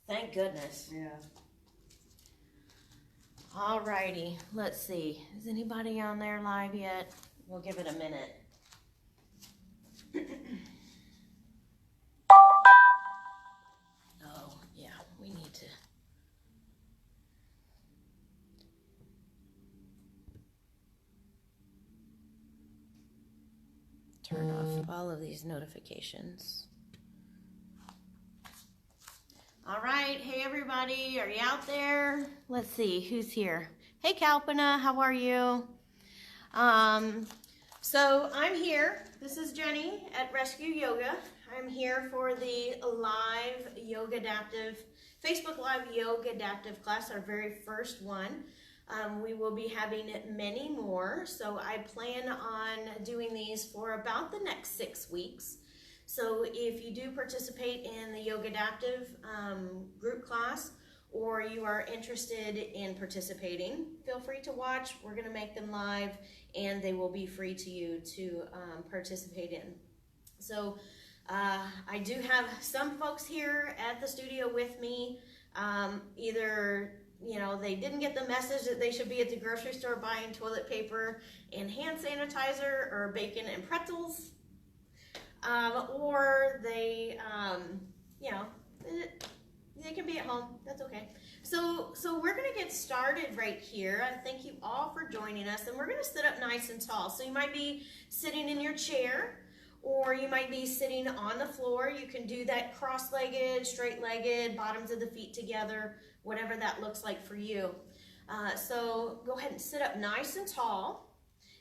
Thank goodness. Yeah. All righty, let's see. Is anybody on there live yet? We'll give it a minute. Oh, yeah, we need to. Turn off all of these notifications. All right, hey everybody, are you out there? Let's see, who's here? Hey Kalpana, how are you? So I'm here, this is Jenny at Rescue Yoga. I'm here for the live YOGAdaptive, Facebook Live YOGAdaptive class, our very first one. We will be having many more, so I plan on doing these for about the next 6 weeks. So if you do participate in the YOGAdaptive group class, or you are interested in participating, feel free to watch. We're going to make them live, and they will be free to you to participate in. So I do have some folks here at the studio with me. Either they didn't get the message that they should be at the grocery store buying toilet paper and hand sanitizer or bacon and pretzels. Or they, they can be at home. That's okay. So we're going to get started right here. I thank you all for joining us. And we're going to sit up nice and tall. So you might be sitting in your chair, or you might be sitting on the floor. You can do that cross-legged, straight-legged, bottoms of the feet together, whatever that looks like for you. So go ahead and sit up nice and tall.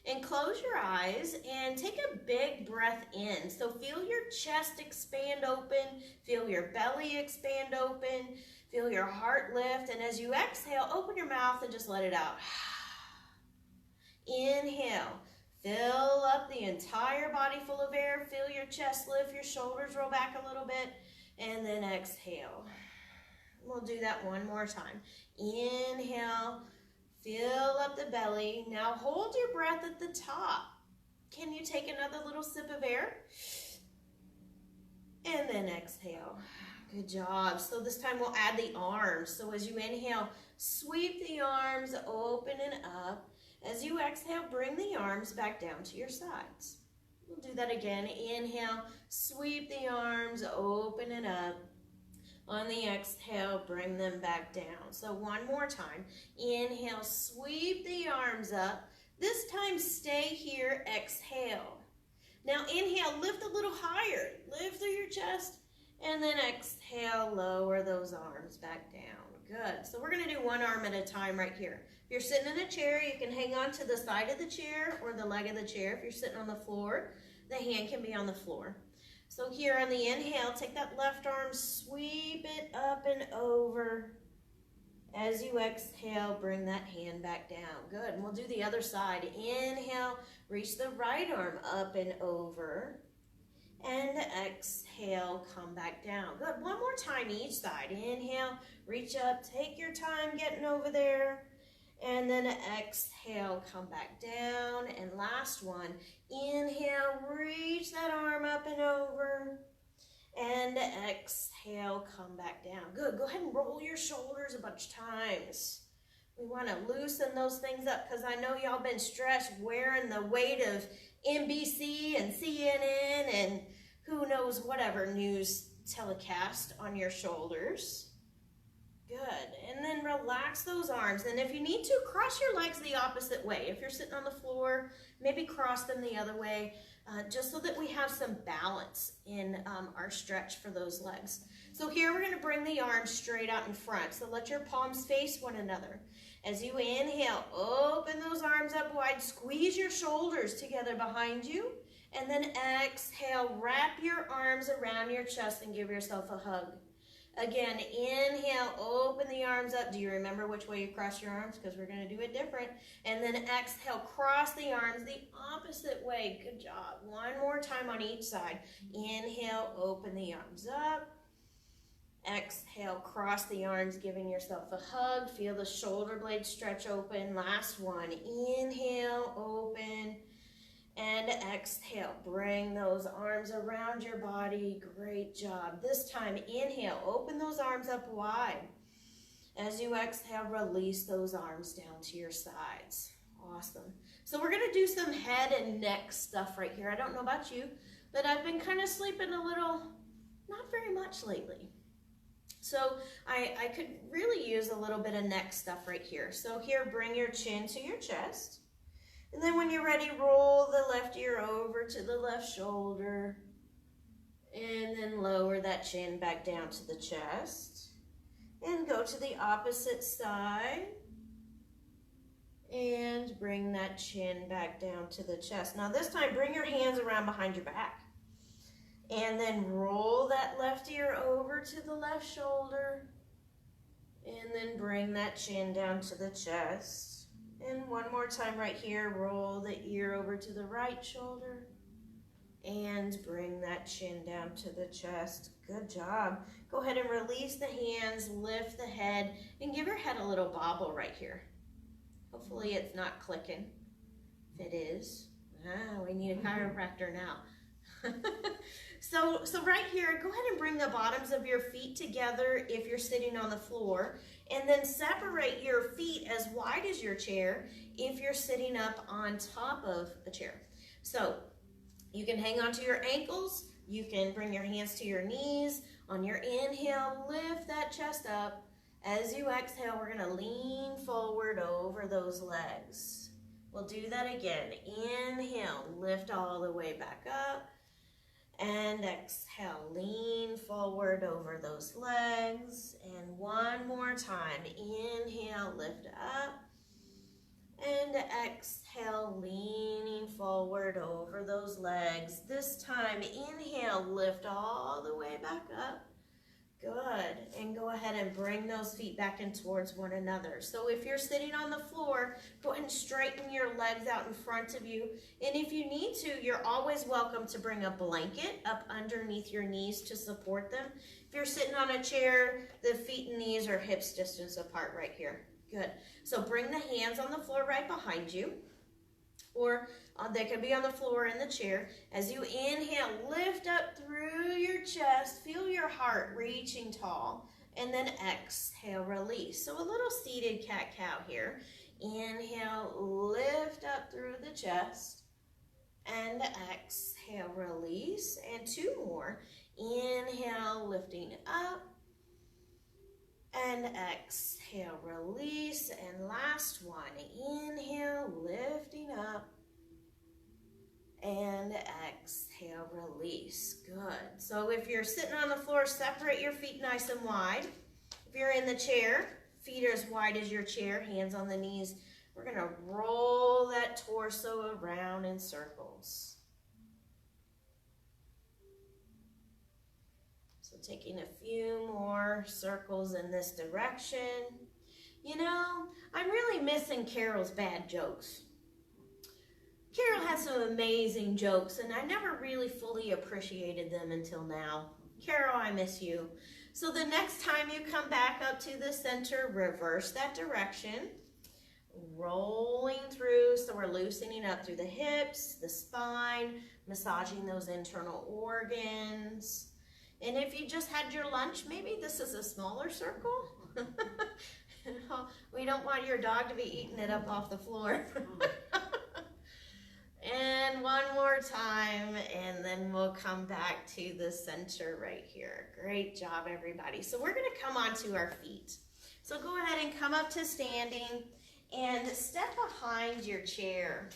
And close your eyes and take a big breath in. So feel your chest expand open, feel your belly expand open, feel your heart lift. And as you exhale, open your mouth and just let it out. Inhale, fill up the entire body full of air. Feel your chest lift, your shoulders roll back a little bit, and then exhale. We'll do that one more time. Inhale. Fill up the belly. Now hold your breath at the top. Can you take another little sip of air? And then exhale. Good job. So this time we'll add the arms. So as you inhale, sweep the arms open and up. As you exhale, bring the arms back down to your sides. We'll do that again. Inhale, sweep the arms open and up. On the exhale, bring them back down. So one more time. Inhale, sweep the arms up. This time, stay here. Exhale. Now inhale, lift a little higher. Lift through your chest. And then exhale, lower those arms back down. Good. So we're going to do one arm at a time right here. If you're sitting in a chair, you can hang on to the side of the chair or the leg of the chair. If you're sitting on the floor, the hand can be on the floor. So here on the inhale, take that left arm, sweep it up and over. As you exhale, bring that hand back down. Good, and we'll do the other side. Inhale, reach the right arm up and over. And exhale, come back down. Good, one more time each side. Inhale, reach up, take your time getting over there. And then exhale, come back down. And last one, inhale, reach that arm up and over. And exhale, come back down. Good, go ahead and roll your shoulders a bunch of times. We want to loosen those things up because I know y'all been stressed wearing the weight of NBC and CNN and who knows whatever news telecast on your shoulders. Good, and then relax those arms. And if you need to, cross your legs the opposite way. If you're sitting on the floor, maybe cross them the other way, just so that we have some balance in our stretch for those legs. So here we're gonna bring the arms straight out in front. So let your palms face one another. As you inhale, open those arms up wide, squeeze your shoulders together behind you, and then exhale, wrap your arms around your chest and give yourself a hug. Again, inhale, open the arms up. Do you remember which way you cross your arms? Because we're going to do it different. And then exhale, cross the arms the opposite way. Good job. One more time on each side. Inhale, open the arms up. Exhale, cross the arms, giving yourself a hug. Feel the shoulder blades stretch open. Last one. Inhale, open. And exhale, bring those arms around your body. Great job. This time, inhale, open those arms up wide. As you exhale, release those arms down to your sides. Awesome. So we're gonna do some head and neck stuff right here. I don't know about you, but I've been kind of sleeping a little, not very much lately. So I could really use a little bit of neck stuff right here. So here, bring your chin to your chest. And then when you're ready, roll the left ear over to the left shoulder. And then lower that chin back down to the chest. And go to the opposite side. And bring that chin back down to the chest. Now this time, bring your hands around behind your back. And then roll that left ear over to the left shoulder. And then bring that chin down to the chest. And one more time right here, roll the ear over to the right shoulder. And bring that chin down to the chest. Good job. Go ahead and release the hands, lift the head, and give your head a little bobble right here. Hopefully it's not clicking. If it is, we need a chiropractor now. So right here, go ahead and bring the bottoms of your feet together if you're sitting on the floor, and then separate your feet as wide as your chair if you're sitting up on top of a chair. So you can hang onto your ankles, you can bring your hands to your knees. On your inhale, lift that chest up. As you exhale, we're gonna lean forward over those legs. We'll do that again. Inhale, lift all the way back up. And exhale, lean forward over those legs. And one more time, inhale, lift up. And exhale, leaning forward over those legs. This time, inhale, lift all the way back up. Good, and go ahead and bring those feet back in towards one another. So if you're sitting on the floor, go ahead and straighten your legs out in front of you. And if you need to, you're always welcome to bring a blanket up underneath your knees to support them. If you're sitting on a chair, the feet and knees are hips distance apart right here. Good. So bring the hands on the floor right behind you, or they could be on the floor in the chair. As you inhale, lift up through your chest, feel your heart reaching tall, and then exhale, release. So a little seated cat-cow here. Inhale, lift up through the chest, and exhale, release. And two more. Inhale, lifting up, and exhale, release. And last one, inhale, lifting up, and exhale, release. Good. So if you're sitting on the floor, separate your feet nice and wide. If you're in the chair, feet are as wide as your chair, hands on the knees. We're gonna roll that torso around in circles. So taking a few more circles in this direction. You know, I'm really missing Carol's bad jokes. Carol had some amazing jokes, and I never really fully appreciated them until now. Carol, I miss you. So the next time you come back up to the center, reverse that direction, rolling through. So we're loosening up through the hips, the spine, massaging those internal organs. And if you just had your lunch, maybe this is a smaller circle. We don't want your dog to be eating it up off the floor. And one more time, and then we'll come back to the center right here. Great job, everybody. So we're gonna come onto our feet. So go ahead and come up to standing and step behind your chair.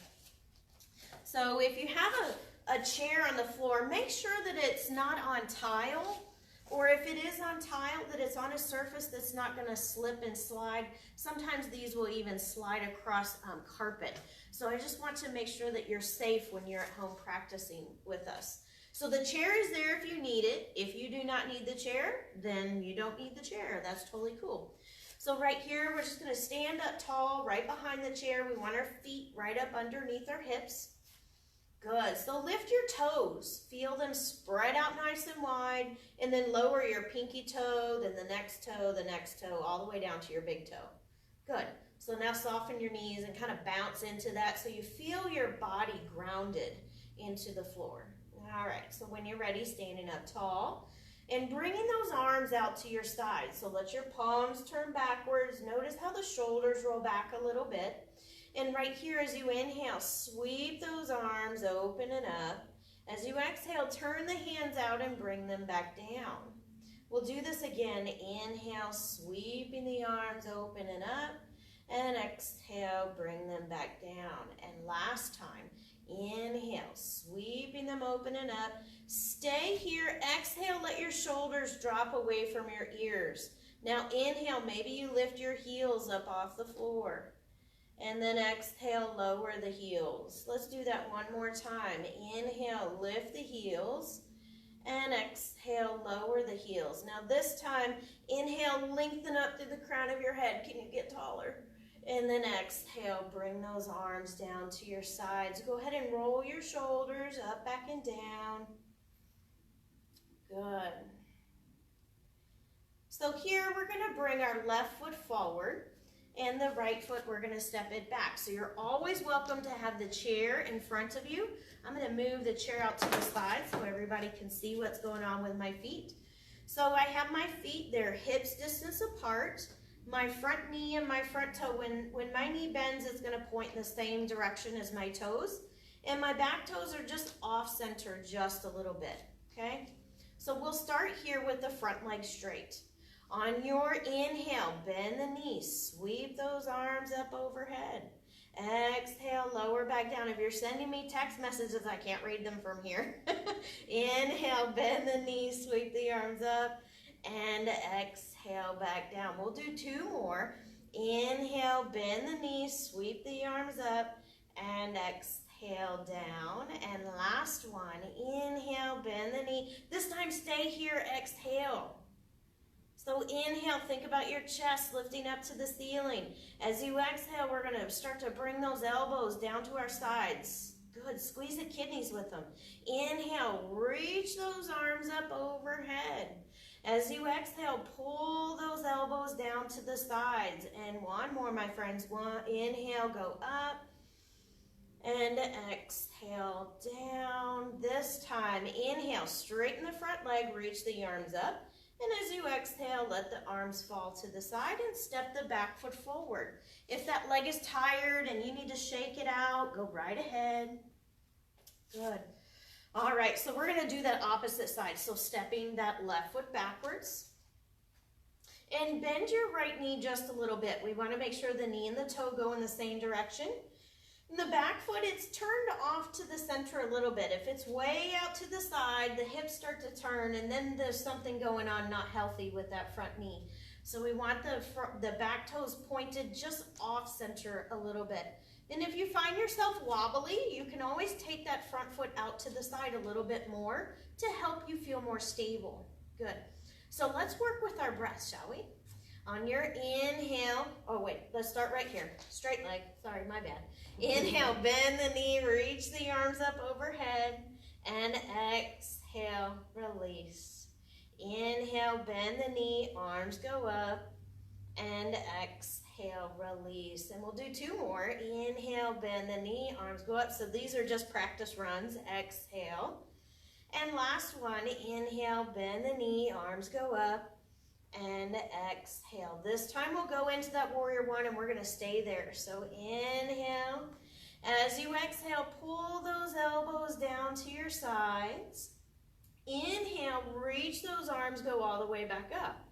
So if you have a chair on the floor, make sure that it's not on tile, or if it is on tile, that it's on a surface that's not gonna slip and slide. Sometimes these will even slide across carpet. So I just want to make sure that you're safe when you're at home practicing with us. So the chair is there if you need it. If you do not need the chair, then you don't need the chair. That's totally cool. So right here, we're just gonna stand up tall, right behind the chair. We want our feet right up underneath our hips. Good, so lift your toes. Feel them spread out nice and wide, and then lower your pinky toe, then the next toe, all the way down to your big toe. Good. So now soften your knees and kind of bounce into that so you feel your body grounded into the floor. All right, so when you're ready, standing up tall and bringing those arms out to your sides. So let your palms turn backwards. Notice how the shoulders roll back a little bit. And right here, as you inhale, sweep those arms open and up. As you exhale, turn the hands out and bring them back down. We'll do this again. Inhale, sweeping the arms open and up. And exhale, bring them back down. And last time, inhale, sweeping them open and up. Stay here. Exhale, let your shoulders drop away from your ears. Now inhale, maybe you lift your heels up off the floor. And then exhale, lower the heels. Let's do that one more time. Inhale, lift the heels. And exhale, lower the heels. Now this time, inhale, lengthen up through the crown of your head. Can you get taller? And then exhale, bring those arms down to your sides. Go ahead and roll your shoulders up, back, and down. Good. So here we're going to bring our left foot forward and the right foot, we're going to step it back. So you're always welcome to have the chair in front of you. I'm going to move the chair out to the side so everybody can see what's going on with my feet. So I have my feet, they're hips distance apart. My front knee and my front toe, when my knee bends, it's going to point in the same direction as my toes. And my back toes are just off center just a little bit, okay? So we'll start here with the front leg straight. On your inhale, bend the knees, sweep those arms up overhead. Exhale, lower back down. If you're sending me text messages, I can't read them from here. Inhale, bend the knees, sweep the arms up, and exhale back down. We'll do two more. Inhale, bend the knees, sweep the arms up, and exhale down. And last one, inhale, bend the knee. This time stay here, exhale. So inhale, think about your chest lifting up to the ceiling. As you exhale, we're going to start to bring those elbows down to our sides. Good, squeeze the kidneys with them. Inhale, reach those arms up overhead. As you exhale, pull those elbows down to the sides. And one more, my friends. Inhale, go up. And exhale, down. This time, inhale, straighten the front leg, reach the arms up. And as you exhale, let the arms fall to the side and step the back foot forward. If that leg is tired and you need to shake it out, go right ahead. Good. All right, so we're going to do that opposite side. So stepping that left foot backwards. And bend your right knee just a little bit. We want to make sure the knee and the toe go in the same direction. And the back foot, it's turned off to the center a little bit. If it's way out to the side, the hips start to turn, and then there's something going on not healthy with that front knee. So we want the back toes pointed just off center a little bit. And if you find yourself wobbly, you can always take that front foot out to the side a little bit more to help you feel more stable. Good. So let's work with our breath, shall we? On your inhale, oh wait, let's start right here. Straight leg, sorry, my bad. Inhale, bend the knee, reach the arms up overhead, and exhale, release. Inhale, bend the knee, arms go up, and exhale, release. And we'll do two more. Inhale, bend the knee, arms go up. So these are just practice runs. Exhale. And last one, inhale, bend the knee, arms go up, and exhale. This time we'll go into that warrior one and we're going to stay there. So inhale. As you exhale, pull those elbows down to your sides. Inhale, reach those arms, go all the way back up.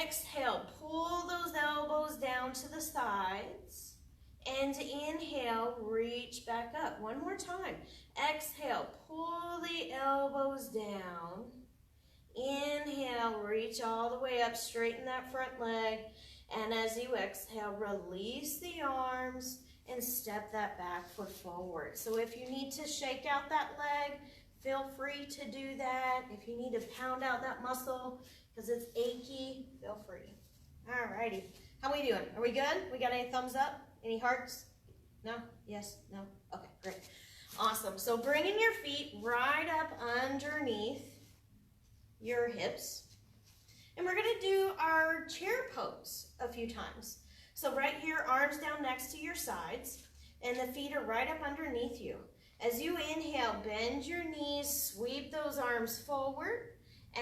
Exhale, pull those elbows down to the sides. And inhale, reach back up. One more time. Exhale, pull the elbows down. Inhale, reach all the way up, straighten that front leg, and as you exhale, release the arms and step that back foot forward. So if you need to shake out that leg, feel free to do that. If you need to pound out that muscle because it's achy, feel free. All righty. How we doing? Are we good? We got any thumbs up? Any hearts? No? Yes? No? Okay, great. Awesome. So bringing your feet right up underneath your hips. And we're going to do our chair pose a few times. So right here, arms down next to your sides, and the feet are right up underneath you. As you inhale, bend your knees, sweep those arms forward,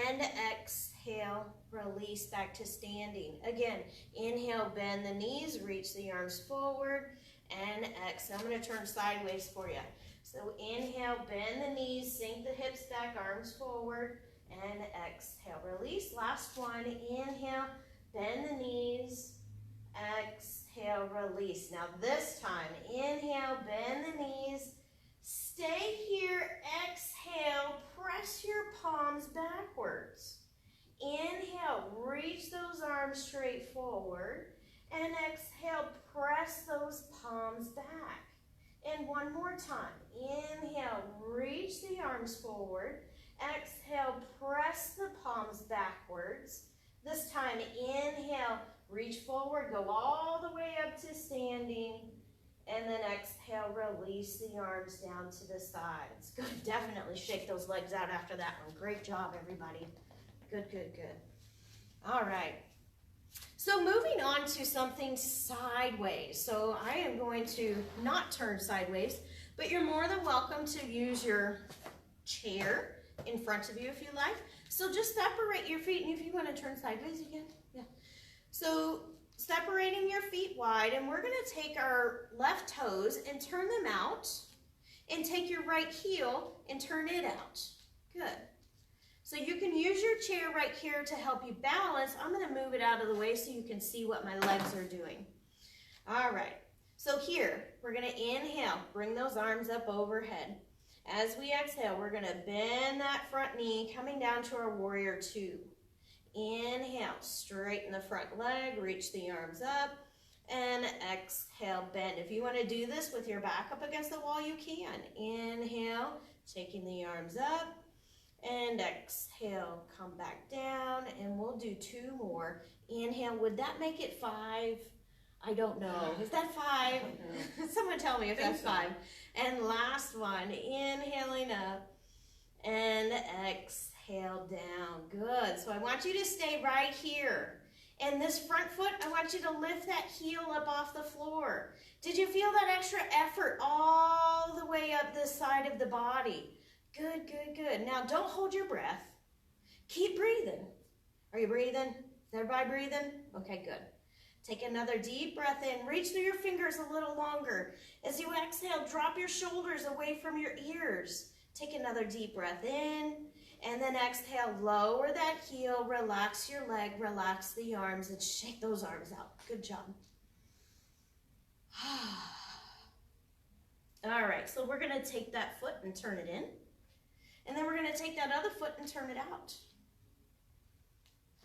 and exhale, release back to standing. Again, inhale, bend the knees, reach the arms forward, and exhale. I'm going to turn sideways for you. So inhale, bend the knees, sink the hips back, arms forward, and exhale. Release. Last one. Inhale, bend the knees, exhale, release. Now this time, inhale, bend the knees, stay here, exhale, press your palms backwards. Inhale, reach those arms straight forward, and exhale, press those palms back. And one more time. Inhale, reach the arms forward. Exhale, press the palms backwards. This time, inhale, reach forward, go all the way up to standing. And then exhale, release the arms down to the sides. Good, definitely shake those legs out after that one. Great job, everybody. Good, good, good. All right. So moving on to something sideways. So I am going to not turn sideways, but you're more than welcome to use your chair in front of you if you like. So just separate your feet, and if you want to turn sideways, you can. Yeah. So separating your feet wide, and we're going to take our left toes and turn them out, and take your right heel and turn it out. Good. So you can use your chair right here to help you balance. I'm going to move it out of the way so you can see what my legs are doing. All right. So here, we're going to inhale, bring those arms up overhead. As we exhale, we're going to bend that front knee, coming down to our warrior two. Inhale, straighten the front leg, reach the arms up, and exhale, bend. If you want to do this with your back up against the wall, you can. Inhale, taking the arms up, and exhale, come back down, and we'll do two more. Inhale, would that make it 5? I don't know. Is that 5? Someone tell me if that's 5. And last one, inhaling up, and exhale down. Good. So I want you to stay right here. And this front foot, I want you to lift that heel up off the floor. Did you feel that extra effort all the way up this side of the body? Good, good, good. Now don't hold your breath. Keep breathing. Are you breathing? Is everybody breathing? Okay, good. Take another deep breath in. Reach through your fingers a little longer. As you exhale, drop your shoulders away from your ears. Take another deep breath in. And then exhale, lower that heel, relax your leg, relax the arms, and shake those arms out. Good job. All right, so we're going to take that foot and turn it in. And then we're going to take that other foot and turn it out.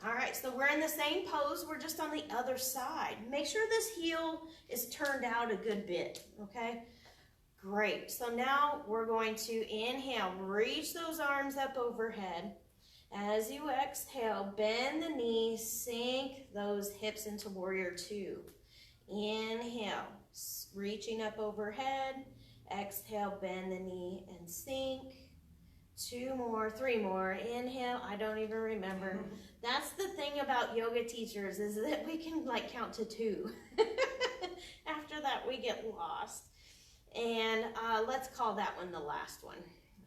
All right, so we're in the same pose. We're just on the other side. Make sure this heel is turned out a good bit, okay? Great. So now we're going to inhale. Reach those arms up overhead. As you exhale, bend the knees. Sink those hips into warrior two. Inhale, reaching up overhead. Exhale, bend the knee and sink. 2 more, 3 more. Inhale, I don't even remember. That's the thing about yoga teachers, is that we can like count to 2. After that, we get lost. And let's call that one the last one.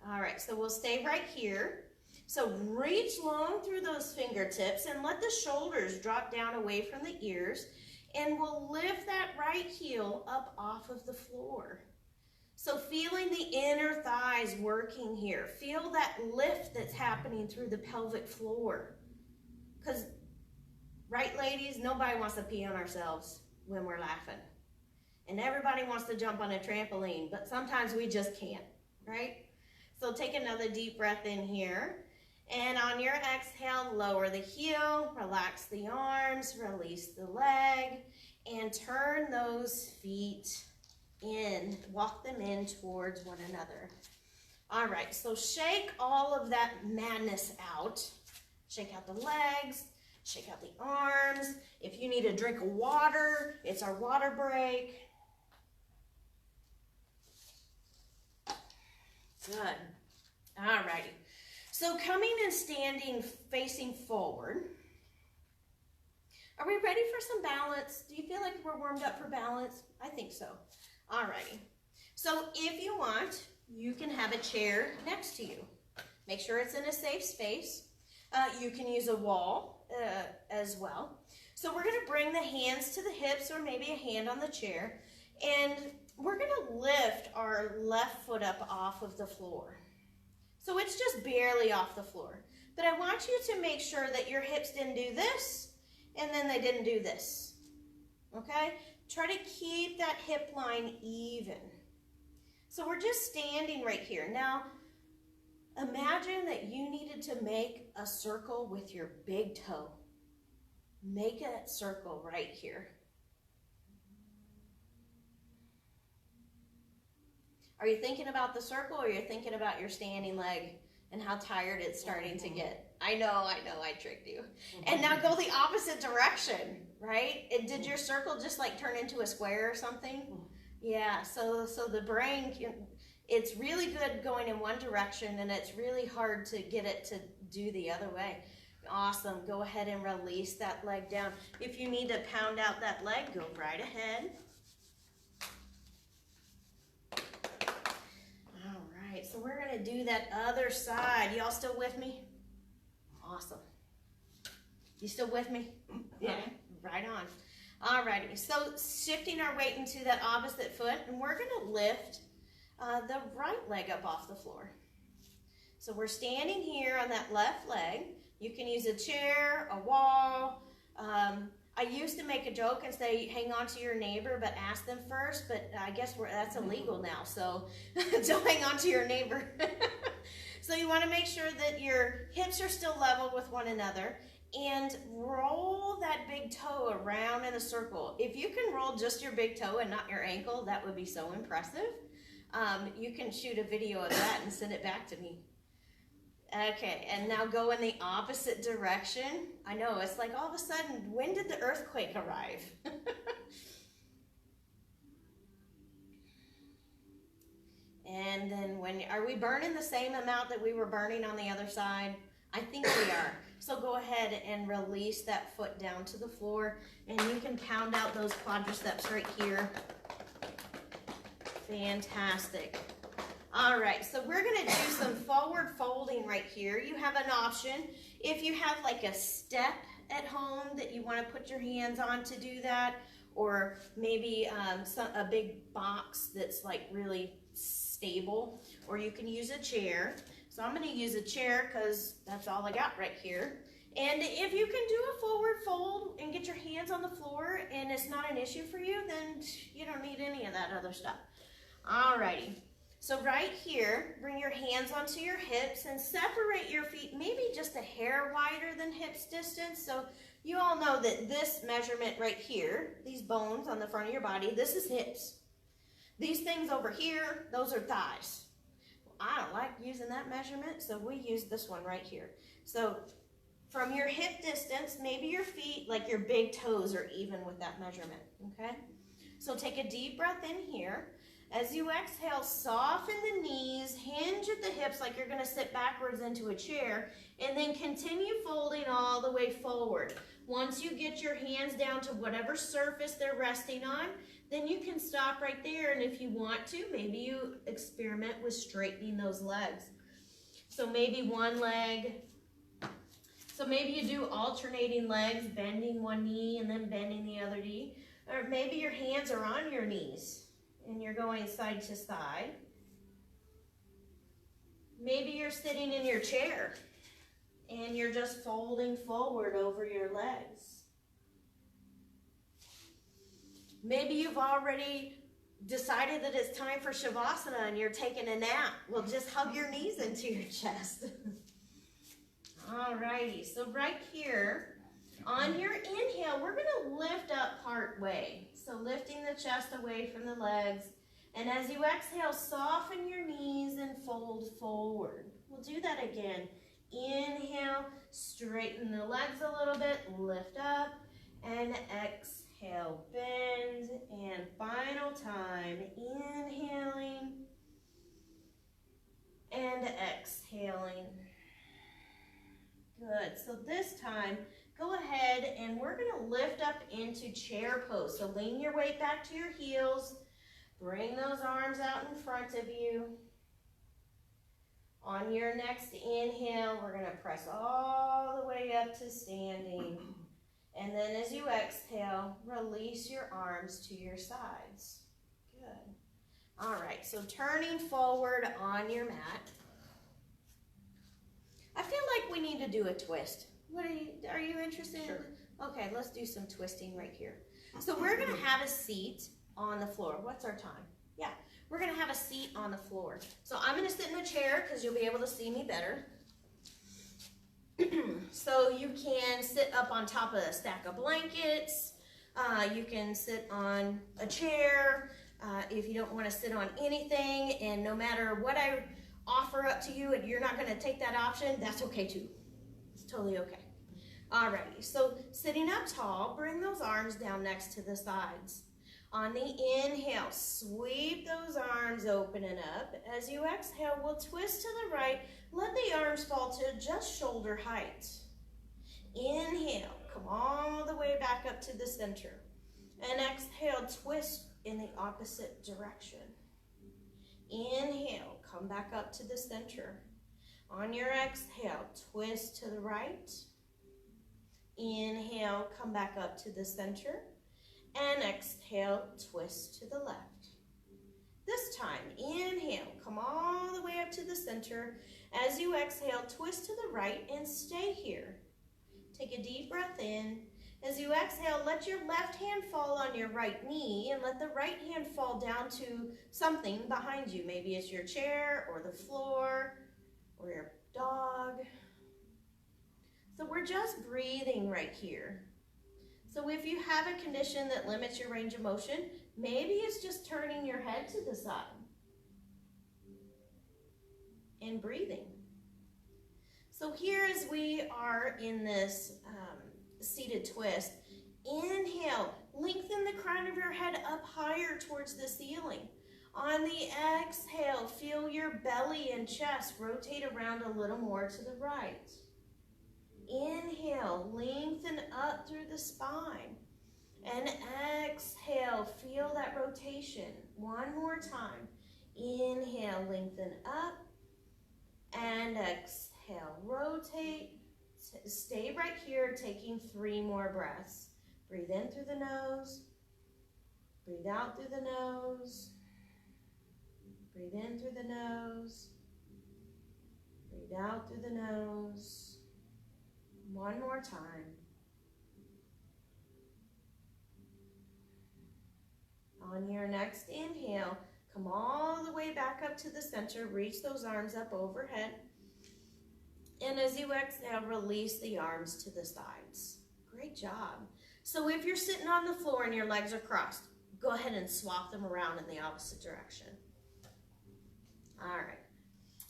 All right, so we'll stay right here. So reach long through those fingertips and let the shoulders drop down away from the ears. And we'll lift that right heel up off of the floor. So feeling the inner thighs working here. Feel that lift that's happening through the pelvic floor. Because, right, ladies, nobody wants to pee on ourselves when we're laughing. And everybody wants to jump on a trampoline, but sometimes we just can't, right? So take another deep breath in here. And on your exhale, lower the heel, relax the arms, release the leg, and turn those feet in, walk them in towards one another. All right, so shake all of that madness out. Shake out the legs, shake out the arms. If you need a drink of water, it's our water break. Good. All righty. So coming and standing facing forward. Are we ready for some balance? Do you feel like we're warmed up for balance? I think so. Alrighty. So if you want, you can have a chair next to you. Make sure it's in a safe space. You can use a wall as well. So we're going to bring the hands to the hips or maybe a hand on the chair. And we're going to lift our left foot up off of the floor. So it's just barely off the floor. But I want you to make sure that your hips didn't do this and then they didn't do this. Okay? Try to keep that hip line even. So we're just standing right here. Now, imagine that you needed to make a circle with your big toe. Make a circle right here. Are you thinking about the circle or you're thinking about your standing leg and how tired it's starting to get? I know, I tricked you. And now go the opposite direction, right? Did your circle just like turn into a square or something? Yeah, so the brain, it's really good going in one direction and it's really hard to get it to do the other way. Awesome, go ahead and release that leg down. If you need to pound out that leg, go right ahead. All right, so we're gonna do that other side. Y'all still with me? Awesome. You still with me? Yeah, right on. All righty, so shifting our weight into that opposite foot, and we're gonna lift the right leg up off the floor. So we're standing here on that left leg. You can use a chair, a wall. I used to make a joke and say, hang on to your neighbor, but ask them first, but I guess that's illegal now, so don't hang on to your neighbor. So you wanna make sure that your hips are still level with one another and roll that big toe around in a circle. If you can roll just your big toe and not your ankle, that would be so impressive. You can shoot a video of that and send it back to me. Okay, and now go in the opposite direction. I know, it's like all of a sudden, when did the earthquake arrive? And then are we burning the same amount that we were burning on the other side? I think we are. So go ahead and release that foot down to the floor, and you can pound out those quadriceps right here. Fantastic. All right, so we're gonna do some forward folding right here. You have an option. If you have like a step at home that you wanna put your hands on to do that, or maybe a big box that's like really stable, or you can use a chair. So I'm gonna use a chair because that's all I got right here. And if you can do a forward fold and get your hands on the floor and it's not an issue for you, then you don't need any of that other stuff. Alrighty. So right here, bring your hands onto your hips and separate your feet maybe just a hair wider than hips distance. So you all know that this measurement right here, these bones on the front of your body, this is hips. These things over here, those are thighs. Well, I don't like using that measurement, so we use this one right here. So from your hip distance, maybe your feet, like your big toes, are even with that measurement, okay? So take a deep breath in here. As you exhale, soften the knees, hinge at the hips like you're gonna sit backwards into a chair, and then continue folding all the way forward. Once you get your hands down to whatever surface they're resting on, then you can stop right there, and if you want to, maybe you experiment with straightening those legs. So maybe one leg, so maybe you do alternating legs, bending one knee and then bending the other knee, or maybe your hands are on your knees and you're going side to side. Maybe you're sitting in your chair and you're just folding forward over your legs. Maybe you've already decided that it's time for Shavasana and you're taking a nap. Well, just hug your knees into your chest. Alrighty, so right here, on your inhale, we're gonna lift up part way. So lifting the chest away from the legs. And as you exhale, soften your knees and fold forward. We'll do that again. Inhale, straighten the legs a little bit, lift up, and exhale, bend, and final time, inhaling, and exhaling. Good, so this time, go ahead and we're gonna lift up into chair pose. So lean your weight back to your heels. Bring those arms out in front of you. On your next inhale, we're gonna press all the way up to standing. And then as you exhale, release your arms to your sides. Good. All right, so turning forward on your mat. I feel like we need to do a twist. Are you interested? Sure. Okay, let's do some twisting right here. So we're gonna have a seat on the floor. What's our time? Yeah, we're gonna have a seat on the floor. So I'm gonna sit in a chair because you'll be able to see me better. So you can sit up on top of a stack of blankets. You can sit on a chair if you don't want to sit on anything. And no matter what I offer up to you and you're not going to take that option, that's okay too. It's totally okay. Alrighty, so sitting up tall, bring those arms down next to the sides. On the inhale, sweep those arms open and up. As you exhale, we'll twist to the right. Let the arms fall to just shoulder height. Inhale, come all the way back up to the center. And exhale, twist in the opposite direction. Inhale, come back up to the center. On your exhale, twist to the right. Inhale, come back up to the center. And exhale, twist to the left. This time, inhale, come all the way up to the center. As you exhale, twist to the right and stay here. Take a deep breath in. As you exhale, let your left hand fall on your right knee and let the right hand fall down to something behind you. Maybe it's your chair or the floor or your dog. So we're just breathing right here. So if you have a condition that limits your range of motion, maybe it's just turning your head to the side and breathing. So here as we are in this seated twist, inhale, lengthen the crown of your head up higher towards the ceiling. On the exhale, feel your belly and chest rotate around a little more to the right. Inhale, lengthen up through the spine. And exhale, feel that rotation. One more time. Inhale, lengthen up. And exhale, rotate. Stay right here, taking 3 more breaths. Breathe in through the nose. Breathe out through the nose. Breathe in through the nose. Breathe out through the nose. One more time. On your next inhale, come all the way back up to the center. Reach those arms up overhead. And as you exhale, release the arms to the sides. Great job. So if you're sitting on the floor and your legs are crossed, go ahead and swap them around in the opposite direction. All right.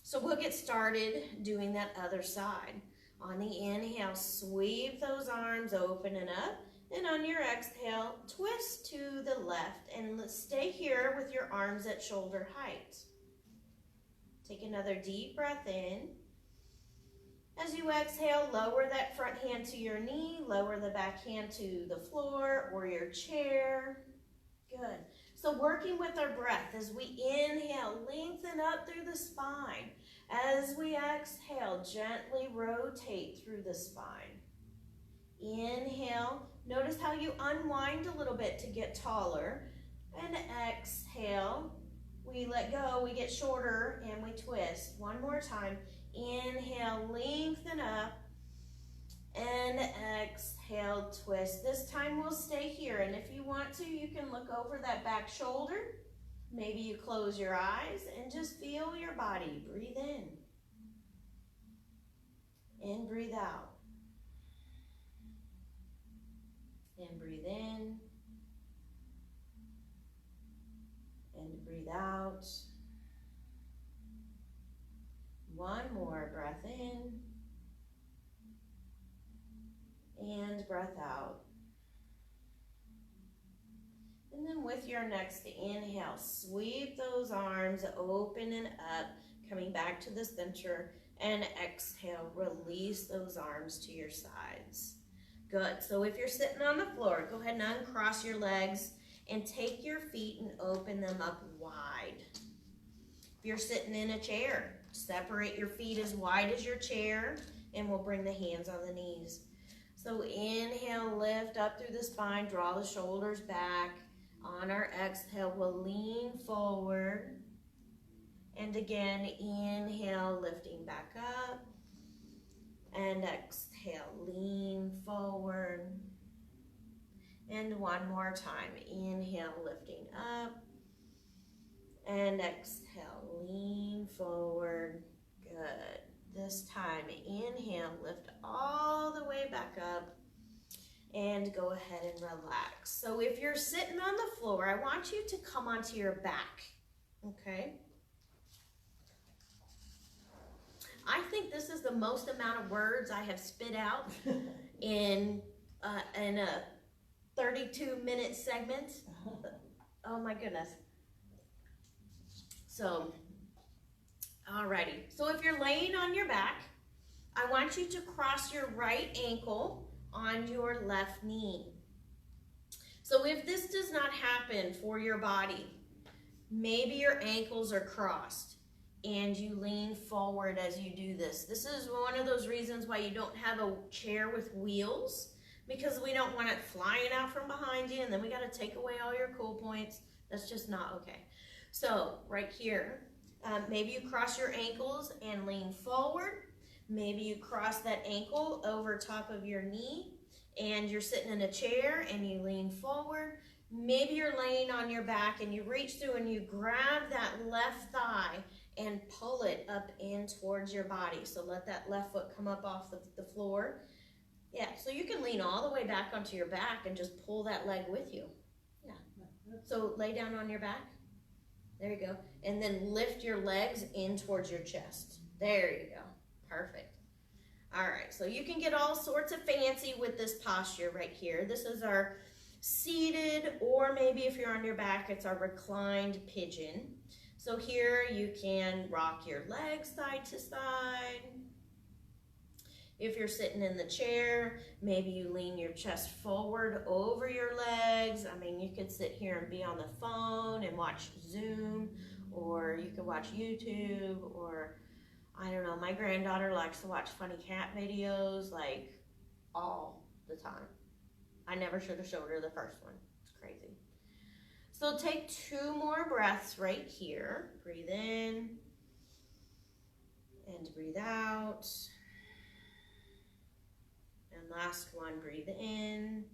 So we'll get started doing that other side. On the inhale, sweep those arms open and up. And on your exhale, twist to the left and stay here with your arms at shoulder height. Take another deep breath in. As you exhale, lower that front hand to your knee, lower the back hand to the floor or your chair. Good. So working with our breath as we inhale, lengthen up through the spine. As we exhale, gently rotate through the spine. Inhale, notice how you unwind a little bit to get taller. And exhale, we let go, we get shorter, and we twist. One more time. Inhale, lengthen up, and exhale, twist. This time we'll stay here, and if you want to, you can look over that back shoulder. Maybe you close your eyes and just feel your body. Breathe in and breathe out. And breathe in and breathe out. One more breath in and breath out. And then with your next inhale, sweep those arms open and up, coming back to the center. And exhale, release those arms to your sides. Good. So if you're sitting on the floor, go ahead and uncross your legs and take your feet and open them up wide. If you're sitting in a chair, separate your feet as wide as your chair, and we'll bring the hands on the knees. So inhale, lift up through the spine, draw the shoulders back. On our exhale, we'll lean forward. And again, inhale, lifting back up. And exhale, lean forward. And one more time, inhale, lifting up. And exhale, lean forward. Good. This time, inhale, lift all the way back up. And go ahead and relax. So if you're sitting on the floor, I want you to come onto your back, okay? I think this is the most amount of words I have spit out in a 32-minute segment. Oh my goodness. So, alrighty. So if you're laying on your back, I want you to cross your right ankle on your left knee. So if this does not happen for your body, maybe your ankles are crossed and you lean forward as you do this. This is one of those reasons why you don't have a chair with wheels, because we don't want it flying out from behind you and then we got to take away all your cool points. That's just not okay. So right here, maybe you cross your ankles and lean forward. Maybe you cross that ankle over top of your knee and you're sitting in a chair and you lean forward. Maybe you're laying on your back and you reach through and you grab that left thigh and pull it up in towards your body. So let that left foot come up off the floor. Yeah, so you can lean all the way back onto your back and just pull that leg with you. Yeah. So lay down on your back. There you go. And then lift your legs in towards your chest. There you go. Perfect. All right, so you can get all sorts of fancy with this posture right here. This is our seated, or maybe if you're on your back, it's our reclined pigeon. So here you can rock your legs side to side. If you're sitting in the chair, maybe you lean your chest forward over your legs. I mean, you could sit here and be on the phone and watch Zoom, or you could watch YouTube, or I don't know, my granddaughter likes to watch funny cat videos like all the time. I never should have showed her the first one. It's crazy. So take 2 more breaths right here. Breathe in and breathe out. And last one, breathe in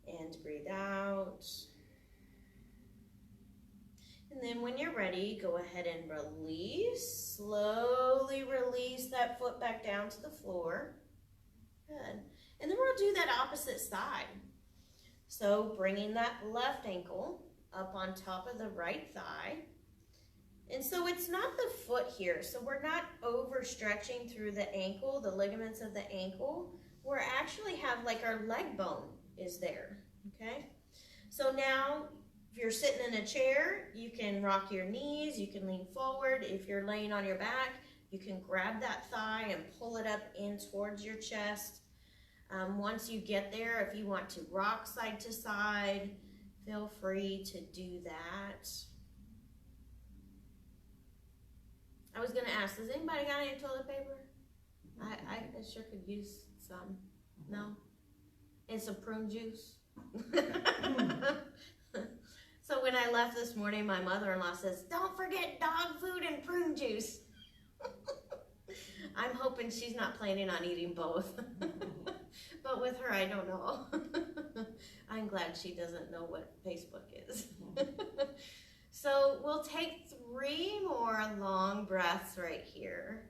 and breathe out. And then when you're ready, go ahead and release. Slowly release that foot back down to the floor. Good. And then we'll do that opposite side. So bringing that left ankle up on top of the right thigh. And so it's not the foot here. So we're not overstretching through the ankle, the ligaments of the ankle. We're actually have like our leg bone is there, okay? So now, if you're sitting in a chair, you can rock your knees, you can lean forward. If you're laying on your back, you can grab that thigh and pull it up in towards your chest. Once you get there, if you want to rock side to side, feel free to do that. I was going to ask, does anybody got any toilet paper? I sure could use some. No? And some prune juice. So when I left this morning, my mother-in-law says, don't forget dog food and prune juice. I'm hoping she's not planning on eating both. But with her, I don't know. I'm glad she doesn't know what Facebook is. So we'll take 3 more long breaths right here.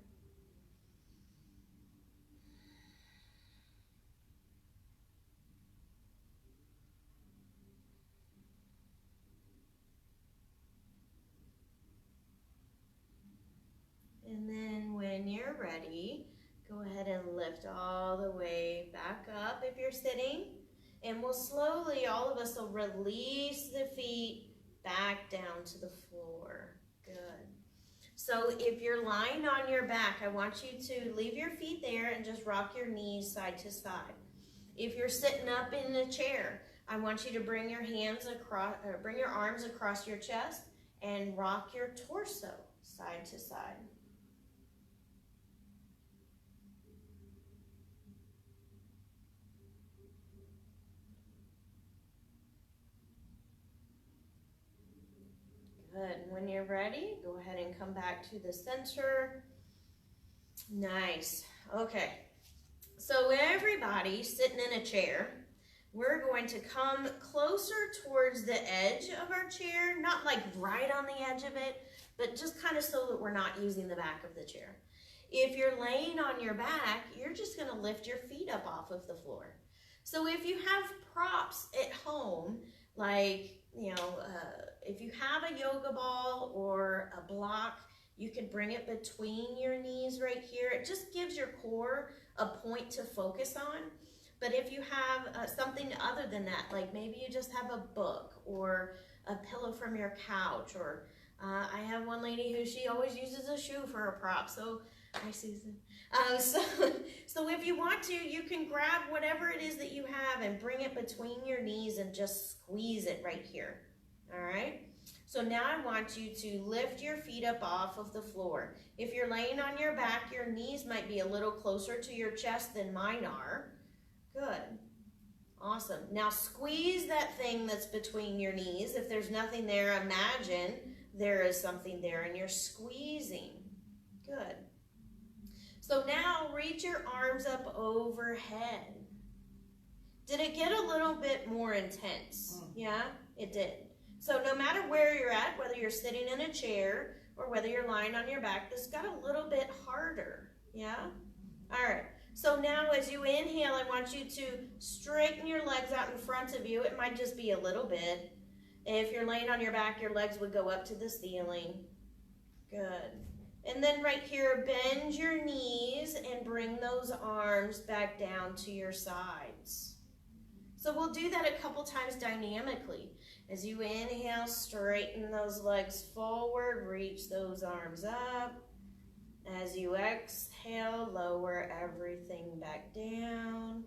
And then when you're ready, go ahead and lift all the way back up if you're sitting. And we'll slowly, all of us will release the feet back down to the floor. Good. So if you're lying on your back, I want you to leave your feet there and just rock your knees side to side. If you're sitting up in the chair, I want you to bring your hands across, bring your arms across your chest and rock your torso side to side. Good. When you're ready, go ahead and come back to the center. Nice. Okay. So everybody sitting in a chair, we're going to come closer towards the edge of our chair, not like right on the edge of it, but just kind of so that we're not using the back of the chair. If you're laying on your back, you're just going to lift your feet up off of the floor. So if you have props at home, like, if you have a yoga ball or a block, you can bring it between your knees right here. It just gives your core a point to focus on. But if you have something other than that, like maybe you just have a book or a pillow from your couch, or I have one lady who she always uses a shoe for a prop. So, hi Susan. So if you want to, you can grab whatever it is that you have and bring it between your knees and just squeeze it right here. All right? So now I want you to lift your feet up off of the floor. If you're laying on your back, your knees might be a little closer to your chest than mine are. Good. Awesome. Now squeeze that thing that's between your knees. If there's nothing there, imagine there is something there and you're squeezing. Good. So now reach your arms up overhead. Did it get a little bit more intense? Yeah, it did. So no matter where you're at, whether you're sitting in a chair or whether you're lying on your back, this got a little bit harder. Yeah? All right. So now as you inhale, I want you to straighten your legs out in front of you. It might just be a little bit. If you're laying on your back, your legs would go up to the ceiling. Good. And then right here, bend your knees and bring those arms back down to your sides. So we'll do that a couple times dynamically. As you inhale, straighten those legs forward, reach those arms up. As you exhale, lower everything back down.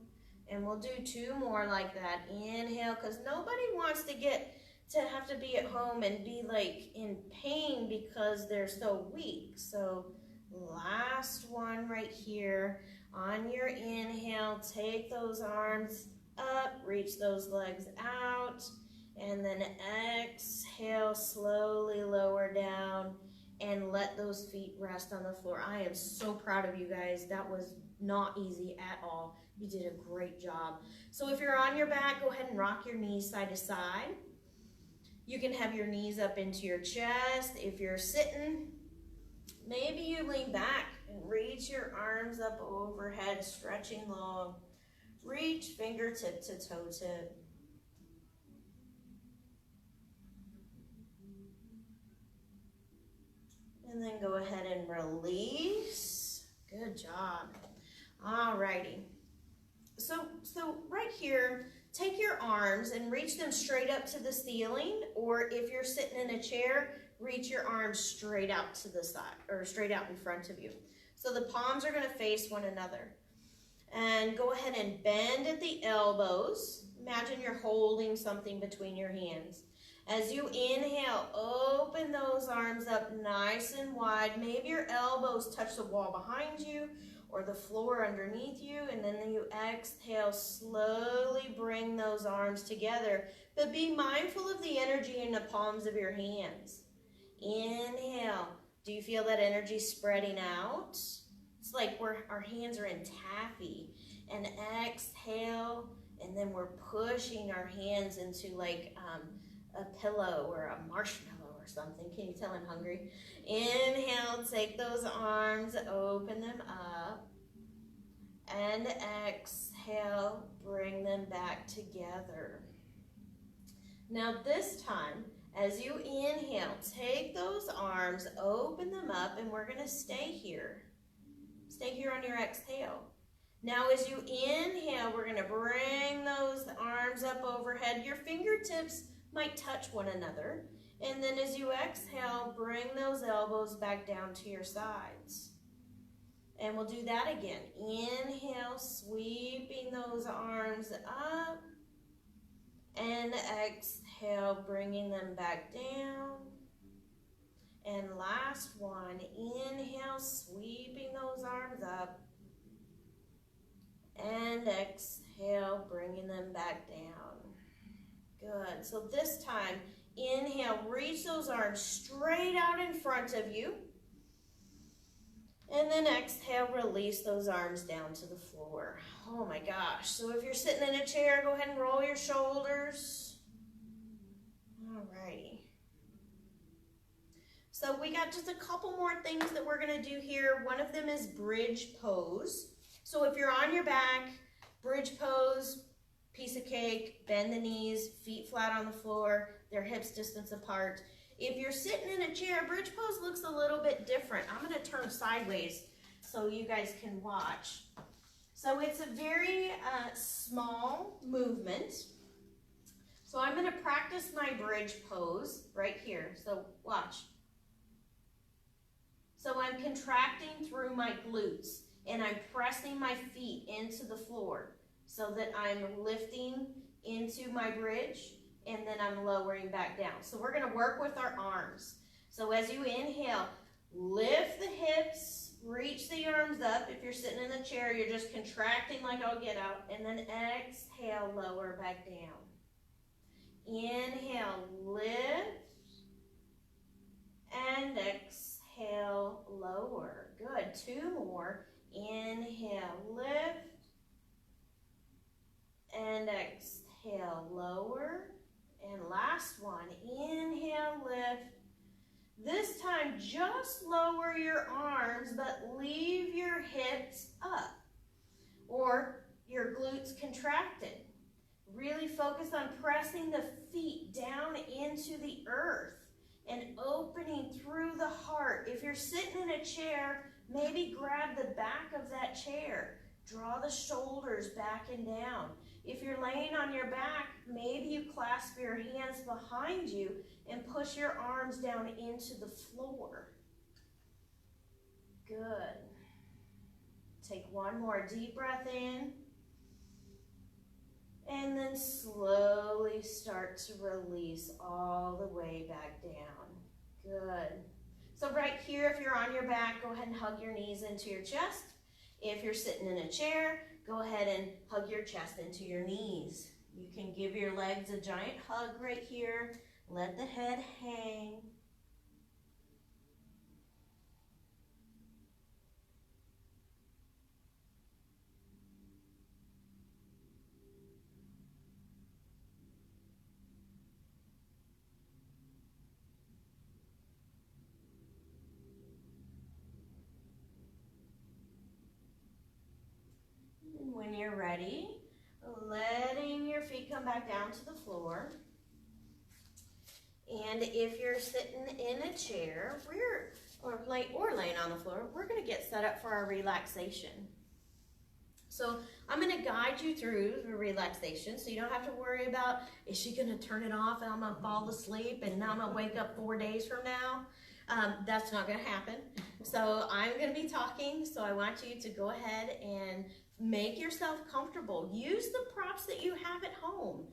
And we'll do two more like that. Inhale, because nobody wants to have to be at home and be like in pain because they're so weak. So last one right here. On your inhale, take those arms up, reach those legs out, and then exhale, slowly lower down and let those feet rest on the floor. I am so proud of you guys. That was not easy at all. You did a great job. So if you're on your back, go ahead and rock your knees side to side. You can have your knees up into your chest. If you're sitting, maybe you lean back and reach your arms up overhead, stretching long. Reach fingertip to toe tip. And then go ahead and release. Good job. All righty. So right here, take your arms and reach them straight up to the ceiling, or if you're sitting in a chair, reach your arms straight out to the side, or straight out in front of you. So the palms are going to face one another. And go ahead and bend at the elbows. Imagine you're holding something between your hands. As you inhale, open those arms up nice and wide. Maybe your elbows touch the wall behind you or the floor underneath you. And then you exhale, slowly bring those arms together. But be mindful of the energy in the palms of your hands. Inhale. Do you feel that energy spreading out? It's like our hands are in taffy. And exhale, and then we're pushing our hands into like a pillow or a marshmallow or something. Can you tell I'm hungry? Inhale, take those arms, open them up. And exhale, bring them back together. Now this time, as you inhale, take those arms, open them up, and we're going to stay here. Stay here on your exhale. Now as you inhale, we're going to bring those arms up overhead. Your fingertips might touch one another. And then as you exhale, bring those elbows back down to your sides. And we'll do that again. Inhale, sweeping those arms up. And exhale, bringing them back down. And last one, inhale, sweeping those arms up. And exhale, bringing them back down. Good. So this time, inhale, reach those arms straight out in front of you. And then exhale, release those arms down to the floor. Oh my gosh. So if you're sitting in a chair, go ahead and roll your shoulders. Alrighty. So we got just a couple more things that we're going to do here. One of them is bridge pose. So if you're on your back, bridge pose, piece of cake, bend the knees, feet flat on the floor, their hips distance apart. If you're sitting in a chair, bridge pose looks a little bit different. I'm going to turn sideways so you guys can watch. So it's a very small movement. So I'm going to practice my bridge pose right here. So watch. So I'm contracting through my glutes and I'm pressing my feet into the floor so that I'm lifting into my bridge and then I'm lowering back down. So we're going to work with our arms. So as you inhale, lift the hips, reach the arms up. If you're sitting in the chair, you're just contracting like I'll get out. And then exhale, lower back down. Inhale, lift. And exhale, lower. Good. Two more. Inhale, lift. And exhale, lower. And last one, inhale, lift. This time, just lower your arms, but leave your hips up or your glutes contracted. Really focus on pressing the feet down into the earth and opening through the heart. If you're sitting in a chair, maybe grab the back of that chair. Draw the shoulders back and down. If you're laying on your back, maybe you clasp your hands behind you and push your arms down into the floor. Good. Take one more deep breath in. And then slowly start to release all the way back down. Good. So right here, if you're on your back, go ahead and hug your knees into your chest. If you're sitting in a chair, go ahead and hug your chest into your knees. You can give your legs a giant hug right here. Let the head hang. And when you're ready, letting your feet come back down to the floor. And if you're sitting in a chair, or laying on the floor, we're going to get set up for our relaxation. So I'm going to guide you through the relaxation so you don't have to worry about, is she going to turn it off and I'm going to fall asleep and now I'm going to wake up 4 days from now? That's not going to happen. So I'm going to be talking, so I want you to go ahead and make yourself comfortable. Use the props that you have at home.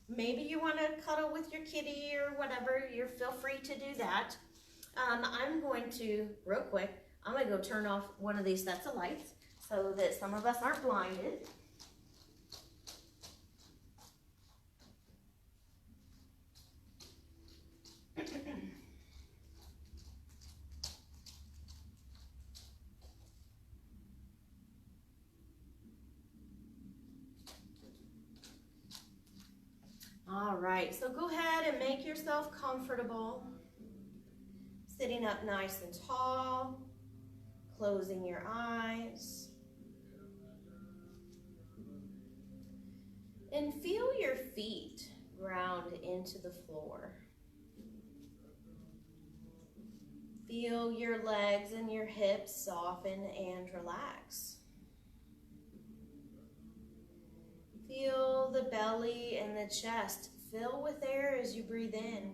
Maybe you want to cuddle with your kitty or whatever. Feel free to do that. I'm going to, real quick, I'm going to go turn off one of these sets of lights so that some of us aren't blinded. All right, so go ahead and make yourself comfortable. Sitting up nice and tall, closing your eyes. And feel your feet ground into the floor. Feel your legs and your hips soften and relax. Feel the belly and the chest fill with air as you breathe in.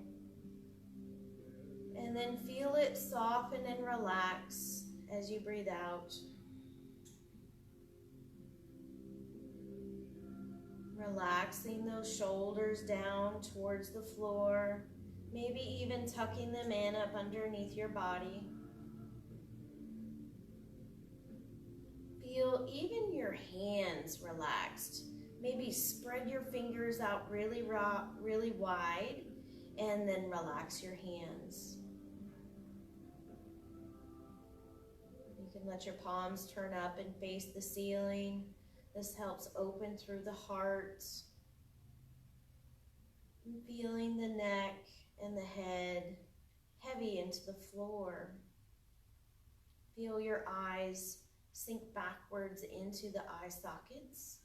And then feel it soften and relax as you breathe out. Relaxing those shoulders down towards the floor, maybe even tucking them in up underneath your body. Feel even your hands relaxed. Maybe spread your fingers out really wide and then relax your hands. You can let your palms turn up and face the ceiling. This helps open through the heart. And feeling the neck and the head heavy into the floor. Feel your eyes sink backwards into the eye sockets.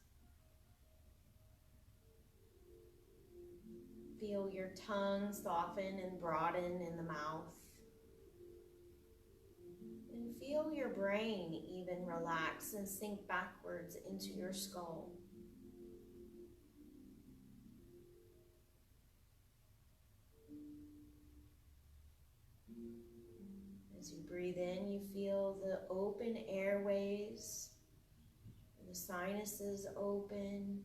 Feel your tongue soften and broaden in the mouth. And feel your brain even relax and sink backwards into your skull. As you breathe in, you feel the open airways, the sinuses open,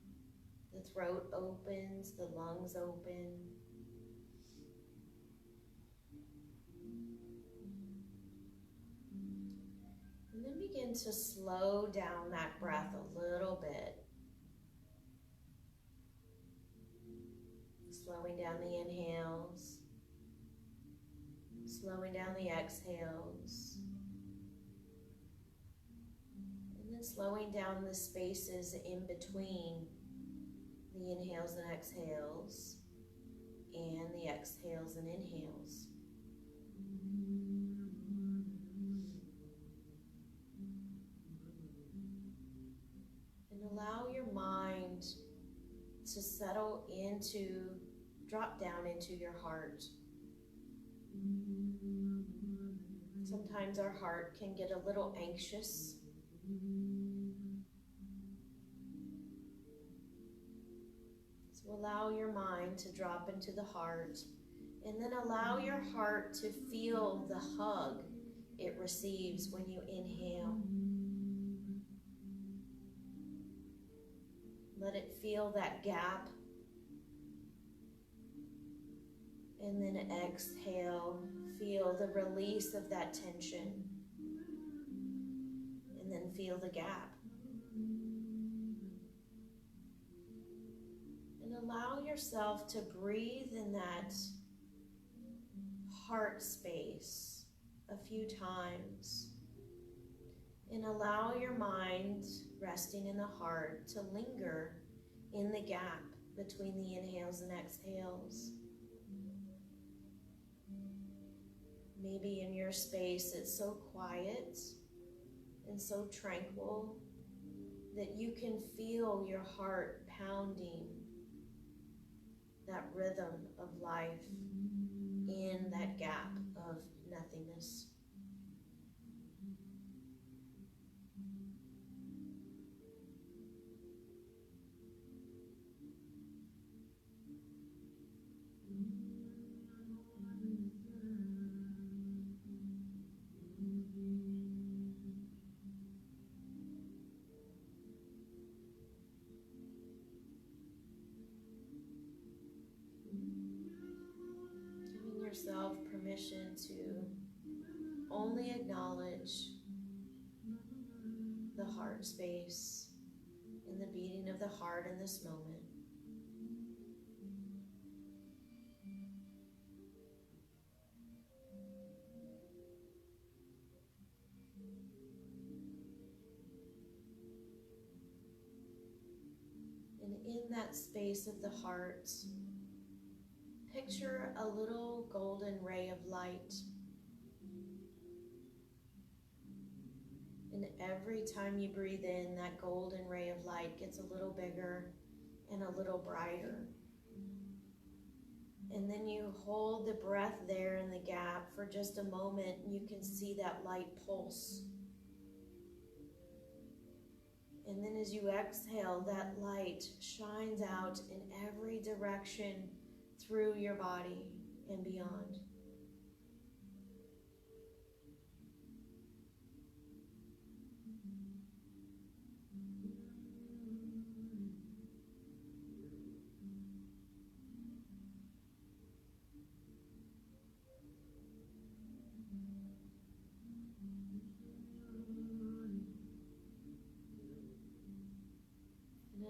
the throat opens, the lungs open. And then begin to slow down that breath a little bit. Slowing down the inhales, slowing down the exhales, and then slowing down the spaces in between the inhales and exhales, and the exhales and inhales. And allow your mind to settle into, drop down into your heart. Sometimes our heart can get a little anxious. So allow your mind to drop into the heart, and then allow your heart to feel the hug it receives when you inhale. Let it feel that gap. And then exhale, feel the release of that tension. And then feel the gap. And allow yourself to breathe in that heart space a few times. And allow your mind, resting in the heart, to linger in the gap between the inhales and exhales. Maybe in your space it's so quiet and so tranquil that you can feel your heart pounding that rhythm of life in that gap of nothingness. Yourself permission to only acknowledge the heart space and the beating of the heart in this moment. And in that space of the heart, picture a little golden ray of light. And every time you breathe in, that golden ray of light gets a little bigger and a little brighter. And then you hold the breath there in the gap for just a moment, and you can see that light pulse. And then as you exhale, that light shines out in every direction through your body and beyond.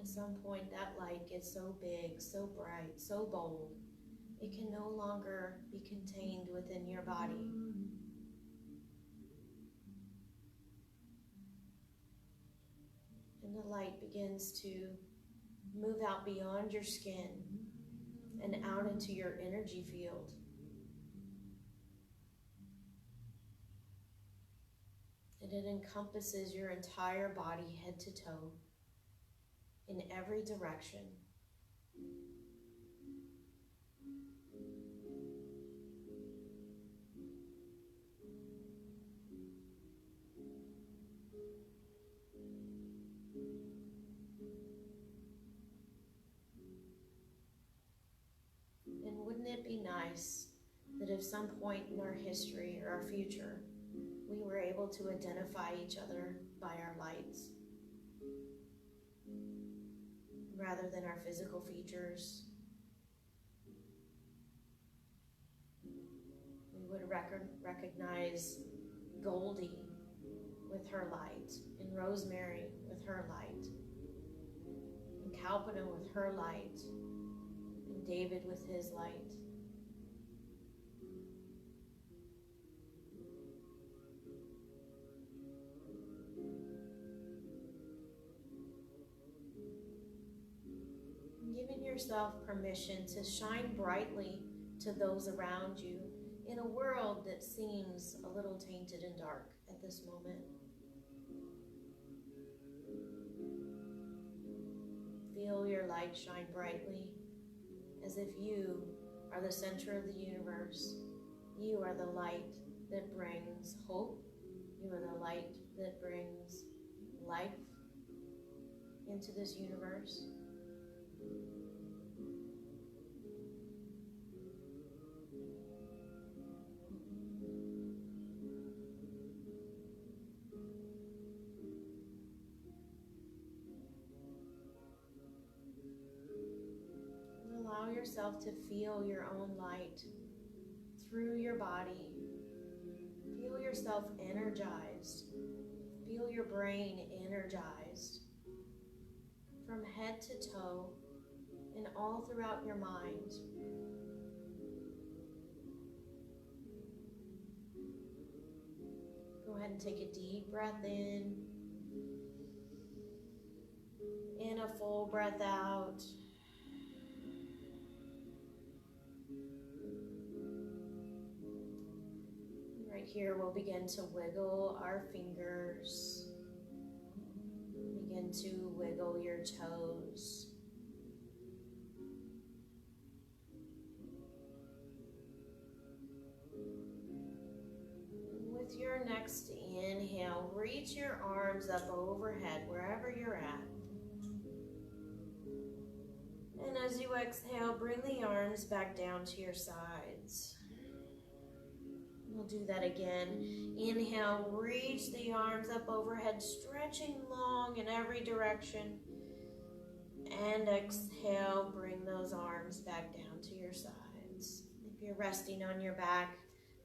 at some point, that light gets so big, so bright, so bold, it can no longer be contained within your body. And the light begins to move out beyond your skin and out into your energy field. And it encompasses your entire body, head to toe, in every direction. And wouldn't it be nice that at some point in our history or our future, we were able to identify each other by our lights rather than our physical features? We would recognize Goldie with her light, and Rosemary with her light, and Kalpana with her light, and David with his light. Giving yourself permission to shine brightly to those around you in a world that seems a little tainted and dark at this moment. Feel your light shine brightly as if you are the center of the universe. You are the light that brings hope. You are the light that brings life into this universe. Allow yourself to feel your own light through your body. Feel yourself energized. Feel your brain energized from head to toe and all throughout your mind. Go ahead and take a deep breath in and a full breath out. Right here, we'll begin to wiggle our fingers. Begin to wiggle your toes. With your next inhale, reach your arms up overhead, wherever you're at. And as you exhale, bring the arms back down to your sides. We'll do that again. Inhale, reach the arms up overhead, stretching long in every direction. And exhale, bring those arms back down to your sides. If you're resting on your back,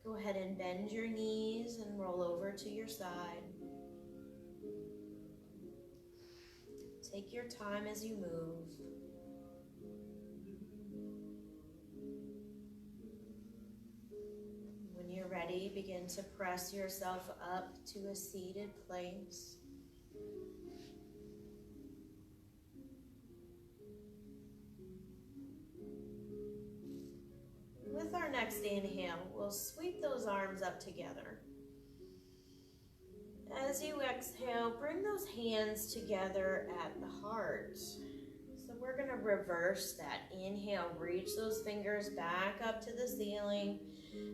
go ahead and bend your knees and roll over to your side. Take your time as you move. When you're ready, begin to press yourself up to a seated place. With our next inhale, we'll sweep those arms up together. As you exhale, bring those hands together at the heart. So we're going to reverse that. Inhale, reach those fingers back up to the ceiling.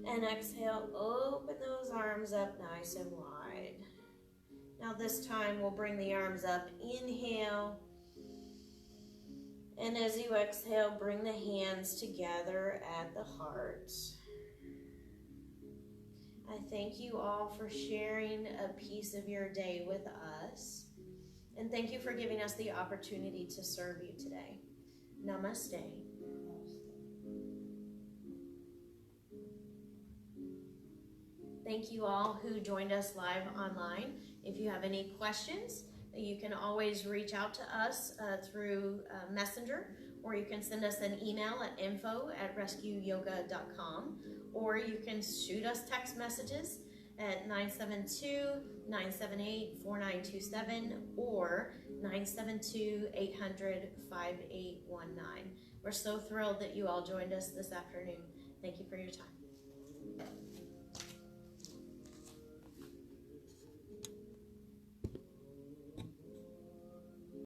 And exhale, open those arms up nice and wide. Now this time we'll bring the arms up. Inhale. And as you exhale, bring the hands together at the heart. I thank you all for sharing a piece of your day with us. And thank you for giving us the opportunity to serve you today. Namaste. Thank you all who joined us live online. If you have any questions, You can always reach out to us through Messenger, or you can send us an email at info@rescueyoga.com, or you can shoot us text messages at 972-978-4927 or 972-800-5819. We're so thrilled that you all joined us this afternoon. Thank you for your time.